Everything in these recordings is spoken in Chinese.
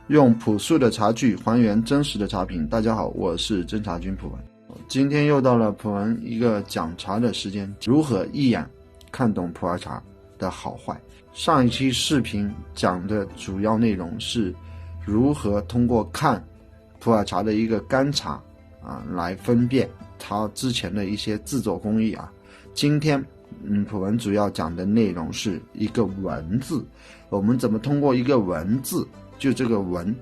用朴素的茶具还原真实的茶品。大家好，我是侦茶君普文。今天又到了普文一个讲茶的时间，如何一眼看懂普洱茶的好坏。上一期视频讲的主要内容是如何通过看普洱茶的一个干茶来分辨它之前的一些制作工艺今天普文主要讲的内容是一个文字，我们怎么通过一个文字，就这个闻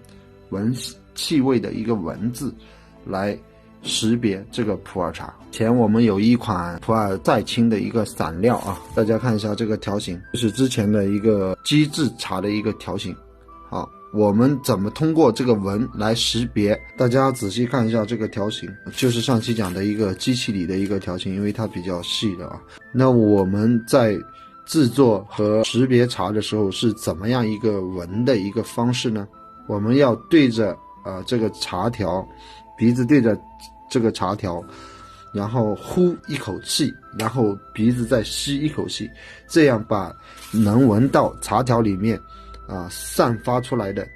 气味的一个文字来识别这个普洱茶。前我们有一款普洱再青的一个散料大家看一下这个条形，这是之前的一个机制茶的一个条形。好，我们怎么通过这个闻来识别？大家仔细看一下这个条形，就是上期讲的一个机器里的一个条形，因为它比较细的那我们在制作和识别茶的时候是怎么样一个闻的一个方式呢？我们要对着这个茶条，鼻子对着这个茶条，然后呼一口气，然后鼻子再吸一口气，这样把能闻到茶条里面散发出来的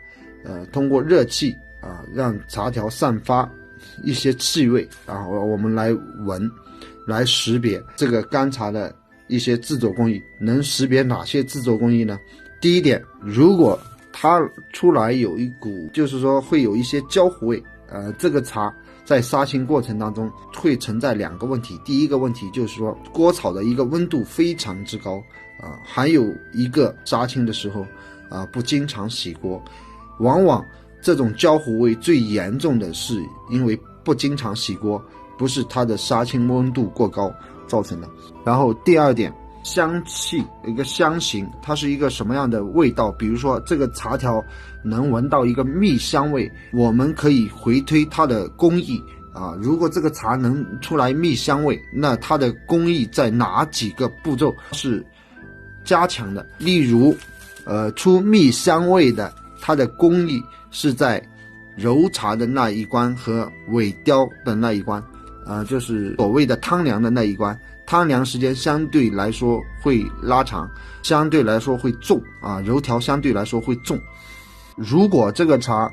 通过热气让茶条散发一些气味，然后我们来闻，来识别这个干茶的一些制作工艺。能识别哪些制作工艺呢？第一点，如果它出来有一股，就是说会有一些焦糊味，这个茶在杀青过程当中会存在两个问题。第一个问题就是说锅草的一个温度非常之高还有一个杀青的时候不经常洗锅，往往这种焦糊味最严重的是因为不经常洗锅，不是它的杀青温度过高造成的。然后第二点，香气一个香型，它是一个什么样的味道？比如说这个茶条能闻到一个蜜香味，我们可以回推它的工艺如果这个茶能出来蜜香味，那它的工艺在哪几个步骤是加强的？例如出蜜香味的，它的工艺是在揉茶的那一关和尾雕的那一关就是所谓的汤凉的那一关。汤凉时间相对来说会拉长，相对来说会重揉条相对来说会重。如果这个茶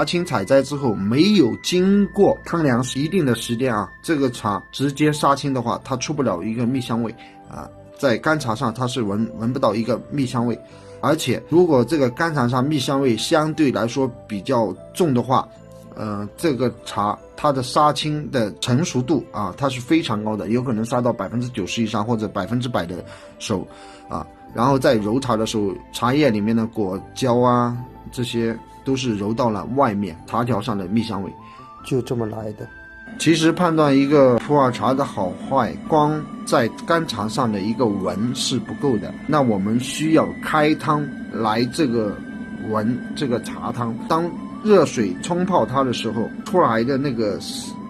青采摘之后没有经过汤凉一定的时间这个茶直接杀青的话，它出不了一个蜜香味在干茶上它是闻不到一个蜜香味。而且如果这个干茶上蜜香味相对来说比较重的话，这个茶它的杀青的成熟度它是非常高的，有可能杀到90%以上或者100%的熟然后在揉茶的时候，茶叶里面的果胶这些都是揉到了外面茶条上的蜜香味，就这么来的。其实判断一个普洱茶的好坏，光在干茶上的一个闻是不够的，那我们需要开汤来这个闻这个茶汤。当热水冲泡它的时候出来的那个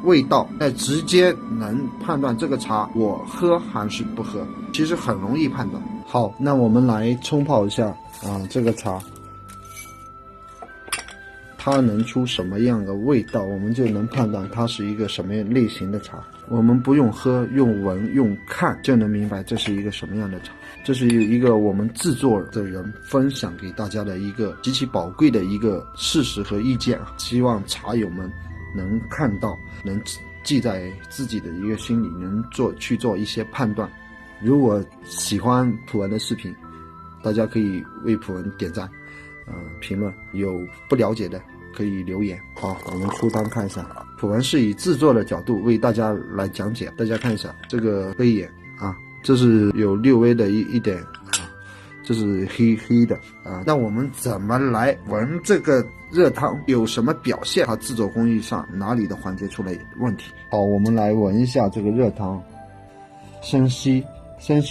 味道，那直接能判断这个茶我喝还是不喝，其实很容易判断。好，那我们来冲泡一下这个茶，它能出什么样的味道，我们就能判断它是一个什么样类型的茶。我们不用喝，用闻用看就能明白这是一个什么样的茶。这是一个我们制作的人分享给大家的一个极其宝贵的一个事实和意见希望茶友们能看到，能记在自己的一个心里，能去做一些判断。如果喜欢普文的视频，大家可以为普文点赞评论，有不了解的可以留言。好，我们出汤看一下。普文是以制作的角度为大家来讲解，大家看一下这个黑眼这是有6微的一点这是黑黑的那我们怎么来闻这个热汤有什么表现？它制作工艺上哪里的环节出了问题？好，我们来闻一下这个热汤。深吸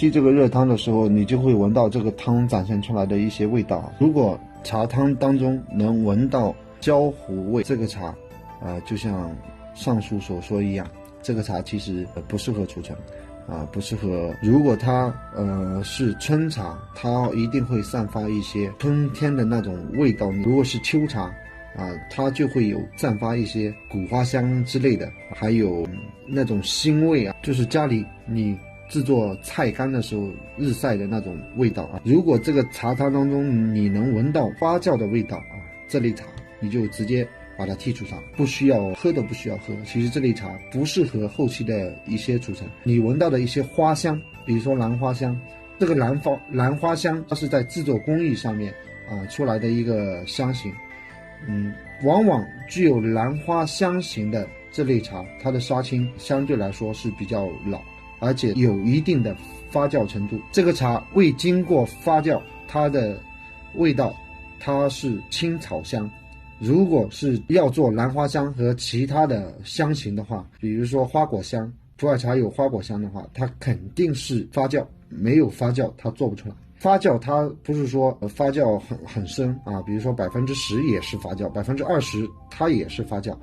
这个热汤的时候，你就会闻到这个汤展现出来的一些味道。如果茶汤当中能闻到焦糊味，这个茶就像上述所说一样，这个茶其实不适合储存不适合。如果它是春茶，它一定会散发一些春天的那种味道。如果是秋茶它就会有散发一些谷花香之类的，还有那种腥味就是家里你制作菜干的时候日晒的那种味道如果这个茶汤当中你能闻到发酵的味道这类茶你就直接把它剔除上，不需要喝都不需要喝。其实这类茶不适合后期的一些储存。你闻到的一些花香，比如说兰花香，这个兰花香它是在制作工艺上面出来的一个香型，往往具有兰花香型的这类茶，它的杀青相对来说是比较老，而且有一定的发酵程度。这个茶未经过发酵，它的味道它是青草香。如果是要做兰花香和其他的香型的话，比如说花果香，普洱茶有花果香的话，它肯定是发酵，没有发酵它做不出来。发酵它不是说发酵很深比如说10%也是发酵，20%它也是发酵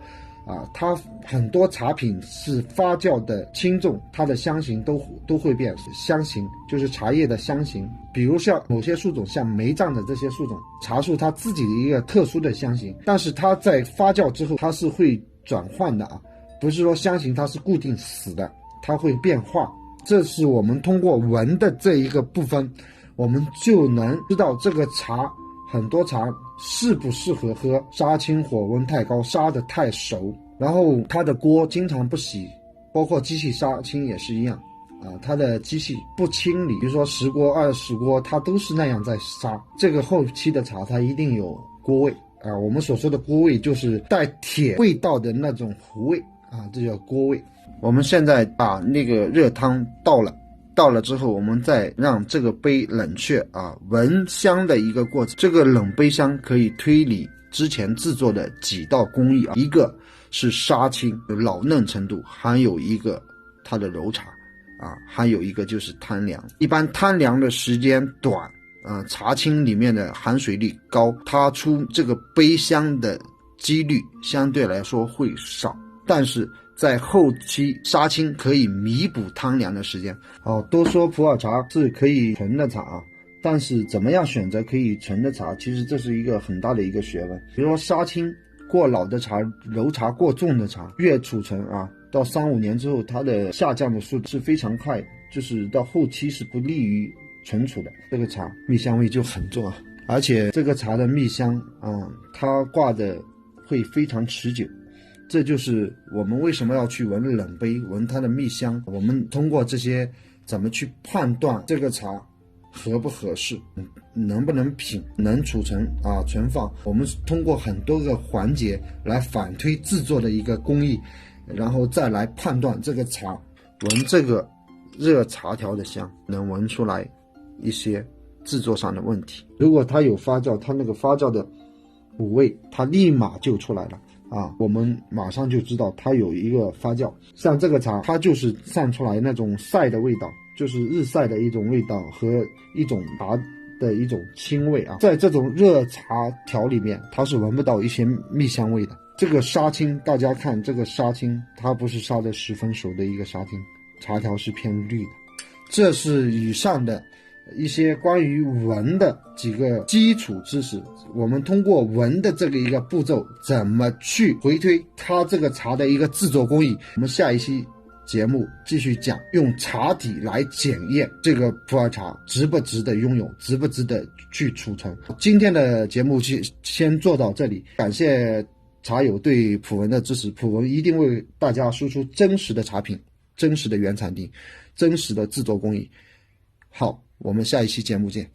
它很多茶品是发酵的轻重，它的香型都会变。香型就是茶叶的香型，比如像某些树种，像梅藏的这些树种，茶树它自己的一个特殊的香型，但是它在发酵之后它是会转换的不是说香型它是固定死的，它会变化。这是我们通过闻的这一个部分，我们就能知道这个茶很多茶适不适合喝，杀青火温太高，杀得太熟，然后它的锅经常不洗，包括机器杀青也是一样它的机器不清理，比如说10锅20锅它都是那样在杀。这个后期的茶它一定有锅味我们所说的锅味就是带铁味道的那种糊味这叫锅味。我们现在把那个热汤倒了之后，我们再让这个杯冷却闻香的一个过程。这个冷杯香可以推理之前制作的几道工艺一个是杀青老嫩程度，还有一个它的揉茶还有一个就是摊凉。一般摊凉的时间短茶青里面的含水率高，它出这个杯香的几率相对来说会少，但是在后期杀青可以弥补汤凉的时间都说普洱茶是可以存的茶但是怎么样选择可以存的茶，其实这是一个很大的一个学问。比如说杀青过老的茶，揉茶过重的茶，越储存到3-5年之后，它的下降的速度是非常快，就是到后期是不利于存储的。这个茶蜜香味就很重而且这个茶的蜜香它挂的会非常持久。这就是我们为什么要去闻冷杯，闻它的蜜香。我们通过这些怎么去判断这个茶合不合适，能不能品，能储存存放，我们通过很多个环节来反推制作的一个工艺，然后再来判断这个茶。闻这个热茶条的香，能闻出来一些制作上的问题。如果它有发酵，它那个发酵的补味它立马就出来了我们马上就知道它有一个发酵。像这个茶它就是散出来那种晒的味道，就是日晒的一种味道和一种茶的一种清味在这种热茶条里面它是闻不到一些蜜香味的。这个杀青，大家看这个杀青，它不是杀得十分熟的一个杀青，茶条是偏绿的。这是以上的一些关于闻的几个基础知识，我们通过闻的这个一个步骤，怎么去回推它这个茶的一个制作工艺。我们下一期节目继续讲，用茶底来检验这个普洱茶值不值得拥有，值不值得去储存。今天的节目先做到这里，感谢茶友对普文的支持。普文一定为大家输出真实的茶品，真实的原产地，真实的制作工艺。好，我们下一期节目见。